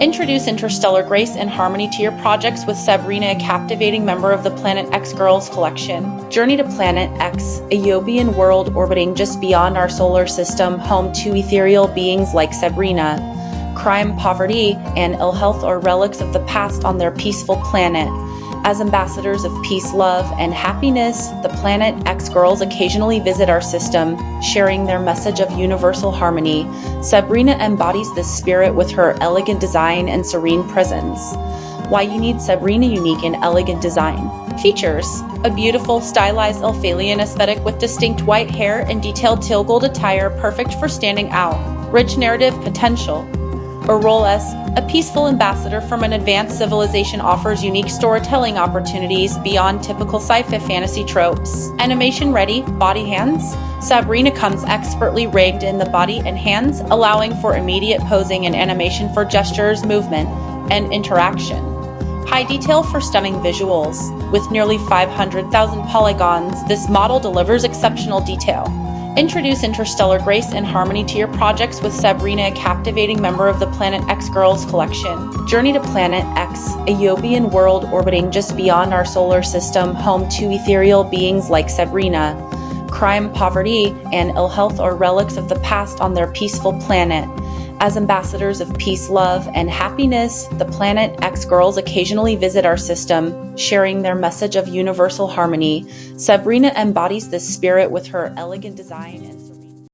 Introduce interstellar grace and harmony to your projects with Sabrina, a captivating member of the Planet X Girls collection. Journey to Planet X, a Yobian world orbiting just beyond our solar system, home to ethereal beings like Sabrina. Crime, poverty, and ill health are relics of the past on their peaceful planet. As ambassadors of peace, love, and happiness, the Planet X Girls occasionally visit our system, sharing their message of universal harmony. Sabrina embodies this spirit with her elegant design and serene presence. Why you need Sabrina unique and elegant design. Features: a beautiful, stylized Elphalian aesthetic with distinct white hair and detailed teal gold attire, perfect for standing out. Rich narrative potential. A role as a peaceful ambassador from an advanced civilization offers unique storytelling opportunities beyond typical sci-fi fantasy tropes. Animation ready, body hands. Sabrina comes expertly rigged in the body and hands, allowing for immediate posing and animation for gestures, movement, and interaction. High detail for stunning visuals. With nearly 500,000 polygons, this model delivers exceptional detail. Introduce interstellar grace and harmony to your projects with Sabrina, a captivating member of the Planet X Girls collection. Journey to Planet X, a Yobian world orbiting just beyond our solar system, home to ethereal beings like Sabrina. Crime, poverty, and ill health are relics of the past on their peaceful planet. As ambassadors of peace, love, and happiness, the Planet X Girls occasionally visit our system, sharing their message of universal harmony. Sabrina embodies this spirit with her elegant design and